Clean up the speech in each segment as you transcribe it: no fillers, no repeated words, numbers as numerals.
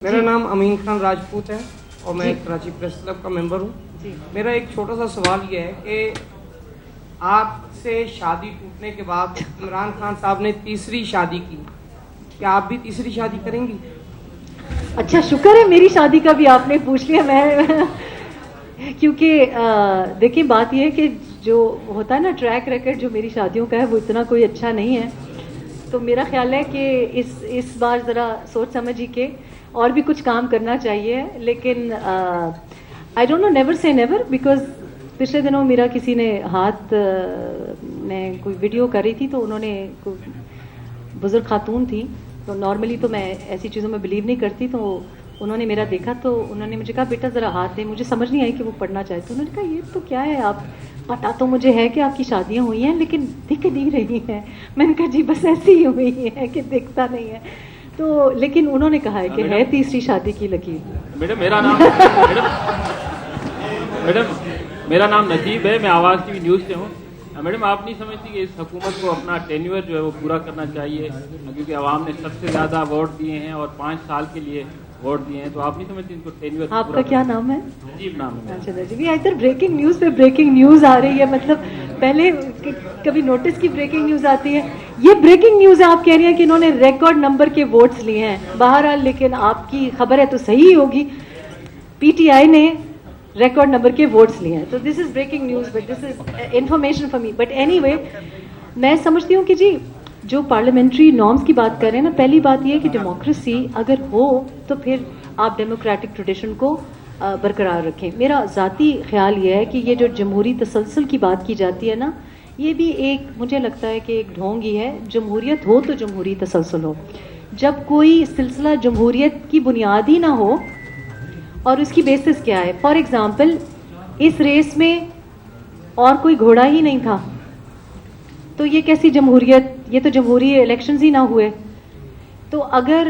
میرا نام امین خان راجپوت ہے اور میں کراچی پریس کلب کا ممبر ہوں. میرا ایک چھوٹا سا سوال یہ ہے کہ آپ سے شادی ٹوٹنے کے بعد عمران خان صاحب نے تیسری شادی کی, کیا آپ بھی تیسری شادی کریں گی؟ اچھا, شکر ہے میری شادی کا بھی آپ نے پوچھ لیا. میں کیونکہ دیکھیں بات یہ ہے کہ جو ہوتا ہے نا ٹریک ریکارڈ جو میری شادیوں کا ہے وہ اتنا کوئی اچھا نہیں ہے, تو میرا خیال ہے کہ اس بار ذرا سوچ سمجھ ہی کے اور بھی کچھ کام کرنا چاہیے. لیکن آئی ڈونٹ نو, نیور سے نیور, بیکاز پچھلے دنوں میرا کسی نے ہاتھ میں کوئی ویڈیو کر رہی تھی, تو انہوں نے کوئی بزرگ خاتون تھی, تو نارملی تو میں ایسی چیزوں میں بلیو نہیں کرتی, تو انہوں نے میرا دیکھا تو انہوں نے مجھے کہا بیٹا ذرا ہاتھ دے. مجھے سمجھ نہیں آئی کہ وہ پڑھنا چاہتے. انہوں نے کہا یہ تو کیا ہے, آپ پتا تو مجھے ہے کہ آپ کی شادیاں ہوئی ہیں لیکن دکھ نہیں رہی ہیں. میں نے کہا جی بس ایسی ہی ہوئی ہے کہ دکھتا نہیں ہے. تو لیکن انہوں نے کہا ہے کہ ہے تیسری شادی کی لکیر. میرا نام نجیب ہے, میں آواز ٹی وی نیوز سے ہوں. میڈم آپ نہیں سمجھتی کہ اس حکومت کو اپنا ٹینیور جو ہے وہ پورا کرنا چاہیے, کیونکہ عوام نے سب سے زیادہ ووٹ دیے ہیں اور 5 سال کے لیے ووٹ دیے ہیں, تو آپ نہیں سمجھتی ان کو ٹینیور پورا؟ آپ کا کیا نام ہے؟ نجیب نام ہے. اچھا نجیب, یہ ادھر بریکنگ نیوز پہ بریکنگ نیوز آ رہی ہے, مطلب پہلے کبھی نوٹس کی بریکنگ نیوز آتی ہے, یہ بریکنگ نیوز ہے. آپ کہہ رہی ہیں کہ انہوں نے ریکارڈ نمبر کے ووٹس لیے ہیں. بہرحال لیکن آپ کی خبر ہے تو صحیح ہوگی, پی ٹی آئی نے ریکارڈ نمبر کے ووٹس لیے ہیں. تو this is breaking news, but this is information for me. But anyway, میں سمجھتی ہوں کہ جی جو پارلیمنٹری نارمس کی بات کر رہے ہیں نا, پہلی بات یہ ہے کہ ڈیموکریسی اگر ہو تو پھر آپ ڈیموکریٹک ٹریڈیشن کو برقرار رکھیں. میرا ذاتی خیال یہ ہے کہ یہ جو جمہوری تسلسل کی بات کی جاتی ہے نا, یہ بھی ایک مجھے لگتا ہے کہ ایک ڈھونگ ہی ہے. جمہوریت ہو تو جمہوری تسلسل ہو. جب کوئی سلسلہ جمہوریت کی بنیاد ہی نہ ہو, اور اس کی بیسس کیا ہے, فار ایگزامپل اس ریس میں اور کوئی گھوڑا ہی نہیں تھا, تو یہ کیسی جمہوریت, یہ تو جمہوری الیکشنز ہی نہ ہوئے. تو اگر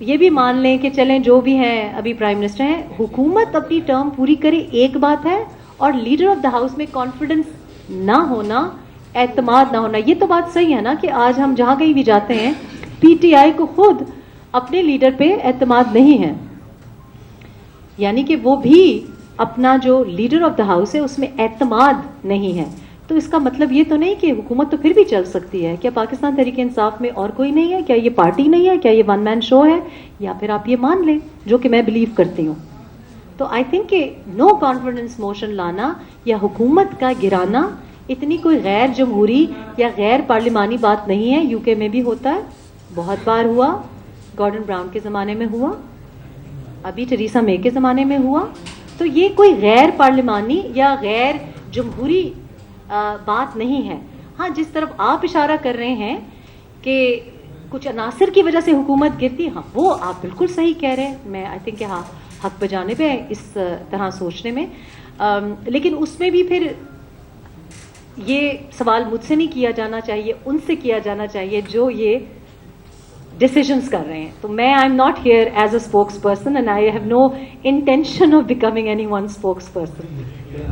یہ بھی مان لیں کہ چلیں جو بھی ہیں ابھی پرائم منسٹر ہیں, حکومت اپنی ٹرم پوری کرے ایک بات ہے, اور لیڈر آف دا ہاؤس میں کانفیڈنس نہ ہونا, اعتماد نہ ہونا, یہ تو بات صحیح ہے نا کہ آج ہم جہاں کہیں بھی جاتے ہیں پی ٹی آئی کو خود اپنے لیڈر پہ اعتماد نہیں ہے, یعنی کہ وہ بھی اپنا جو لیڈر آف دا ہاؤس ہے اس میں اعتماد نہیں ہے. تو اس کا مطلب یہ تو نہیں کہ حکومت تو پھر بھی چل سکتی ہے. کیا پاکستان تحریک انصاف میں اور کوئی نہیں ہے؟ کیا یہ پارٹی نہیں ہے؟ کیا یہ ون مین شو ہے؟ یا پھر آپ یہ مان لیں جو کہ میں بلیو کرتی ہوں. تو آئی تھنک کہ نو کانفیڈنس موشن لانا یا حکومت کا گرانا اتنی کوئی غیر جمہوری یا غیر پارلیمانی بات نہیں ہے. یو کے میں بھی ہوتا ہے, بہت بار ہوا, گارڈن براؤن کے زمانے میں ہوا, ابھی ٹریسا مے کے زمانے میں ہوا. تو یہ کوئی غیر پارلیمانی یا غیر جمہوری بات نہیں ہے. ہاں, جس طرف آپ اشارہ کر رہے ہیں کہ کچھ عناصر کی وجہ سے حکومت گرتی, ہاں وہ آپ بالکل صحیح کہہ رہے ہیں. میں آئی تھنک کہ ہاں حق پہ جانے پہ اس طرح سوچنے میں. لیکن اس میں بھی پھر یہ سوال مجھ سے نہیں کیا جانا چاہیے, ان سے کیا جانا چاہیے جو یہ ڈیسیژنس کر رہے ہیں. تو میں I am not here as a spokesperson, and I have no intention of becoming any one spokes person.